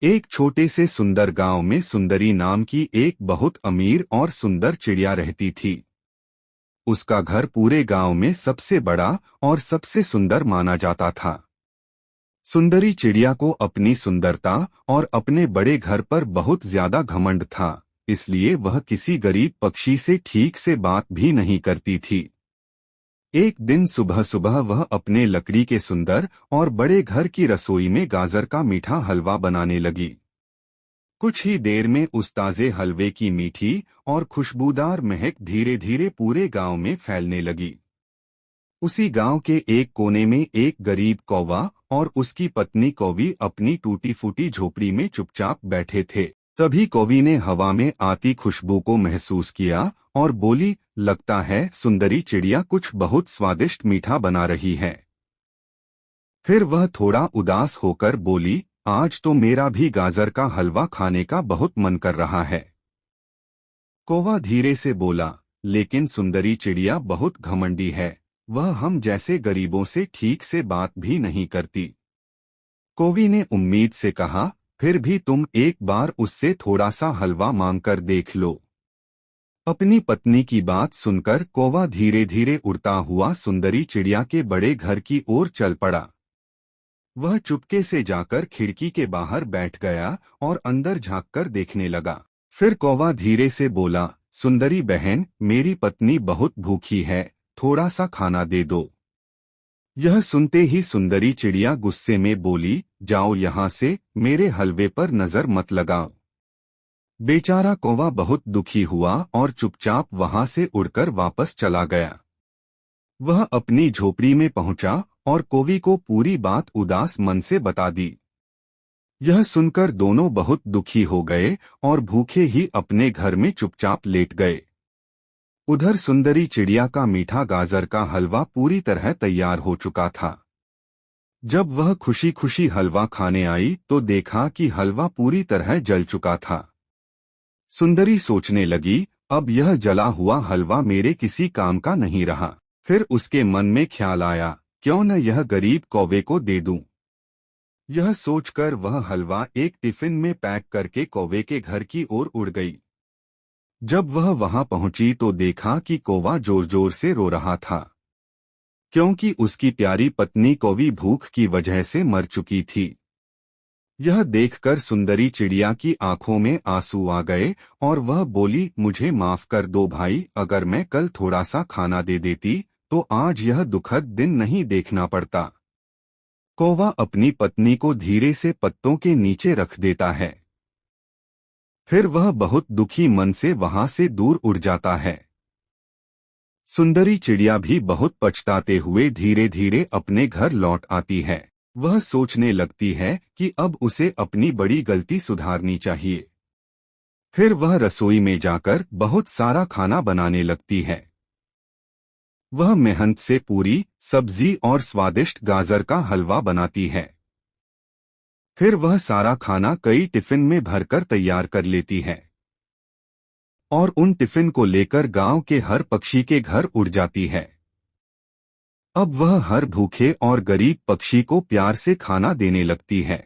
एक छोटे से सुंदर गांव में सुंदरी नाम की एक बहुत अमीर और सुंदर चिड़िया रहती थी। उसका घर पूरे गांव में सबसे बड़ा और सबसे सुंदर माना जाता था। सुंदरी चिड़िया को अपनी सुंदरता और अपने बड़े घर पर बहुत ज्यादा घमंड था, इसलिए वह किसी गरीब पक्षी से ठीक से बात भी नहीं करती थी। एक दिन सुबह सुबह वह अपने लकड़ी के सुंदर और बड़े घर की रसोई में गाजर का मीठा हलवा बनाने लगी। कुछ ही देर में उस ताजे हलवे की मीठी और खुशबूदार महक धीरे धीरे पूरे गांव में फैलने लगी। उसी गांव के एक कोने में एक गरीब कौवा और उसकी पत्नी कौवी अपनी टूटी फूटी झोपड़ी में चुपचाप बैठे थे। तभी कौवी ने हवा में आती खुशबू को महसूस किया और बोली, लगता है सुंदरी चिड़िया कुछ बहुत स्वादिष्ट मीठा बना रही है। फिर वह थोड़ा उदास होकर बोली, आज तो मेरा भी गाजर का हलवा खाने का बहुत मन कर रहा है। कौवा धीरे से बोला, लेकिन सुंदरी चिड़िया बहुत घमंडी है, वह हम जैसे गरीबों से ठीक से बात भी नहीं करती। कौवी ने उम्मीद से कहा, फिर भी तुम एक बार उससे थोड़ा सा हलवा मांगकर देख लो। अपनी पत्नी की बात सुनकर कौवा धीरे धीरे उड़ता हुआ सुंदरी चिड़िया के बड़े घर की ओर चल पड़ा। वह चुपके से जाकर खिड़की के बाहर बैठ गया और अंदर झांककर देखने लगा। फिर कौवा धीरे से बोला, सुंदरी बहन, मेरी पत्नी बहुत भूखी है, थोड़ा सा खाना दे दो। यह सुनते ही सुंदरी चिड़िया गुस्से में बोली, जाओ यहाँ से, मेरे हलवे पर नजर मत लगाओ। बेचारा कौवा बहुत दुखी हुआ और चुपचाप वहां से उड़कर वापस चला गया। वह अपनी झोपड़ी में पहुंचा और कौवी को पूरी बात उदास मन से बता दी। यह सुनकर दोनों बहुत दुखी हो गए और भूखे ही अपने घर में चुपचाप लेट गए। उधर सुंदरी चिड़िया का मीठा गाजर का हलवा पूरी तरह तैयार हो चुका था। जब वह खुशी खुशी हलवा खाने आई तो देखा कि हलवा पूरी तरह जल चुका था। सुंदरी सोचने लगी, अब यह जला हुआ हलवा मेरे किसी काम का नहीं रहा। फिर उसके मन में ख्याल आया, क्यों न यह गरीब कौवे को दे दूं। यह सोचकर वह हलवा एक टिफिन में पैक करके कौवे के घर की ओर उड़ गई। जब वह वहां पहुंची तो देखा कि कौवा जोर जोर से रो रहा था, क्योंकि उसकी प्यारी पत्नी कौवी भूख की वजह से मर चुकी थी। यह देखकर सुंदरी चिड़िया की आंखों में आंसू आ गए और वह बोली, मुझे माफ कर दो भाई, अगर मैं कल थोड़ा सा खाना दे देती तो आज यह दुखद दिन नहीं देखना पड़ता। कौवा अपनी पत्नी को धीरे से पत्तों के नीचे रख देता है। फिर वह बहुत दुखी मन से वहां से दूर उड़ जाता है। सुंदरी चिड़िया भी बहुत पछताते हुए धीरे धीरे अपने घर लौट आती है। वह सोचने लगती है कि अब उसे अपनी बड़ी गलती सुधारनी चाहिए। फिर वह रसोई में जाकर बहुत सारा खाना बनाने लगती है। वह मेहनत से पूरी, सब्जी और स्वादिष्ट गाजर का हलवा बनाती है। फिर वह सारा खाना कई टिफिन में भरकर तैयार कर लेती है और उन टिफिन को लेकर गांव के हर पक्षी के घर उड़ जाती है। अब वह हर भूखे और गरीब पक्षी को प्यार से खाना देने लगती है।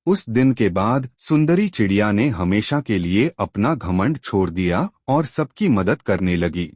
उस दिन के बाद सुंदरी चिड़िया ने हमेशा के लिए अपना घमंड छोड़ दिया और सबकी मदद करने लगी।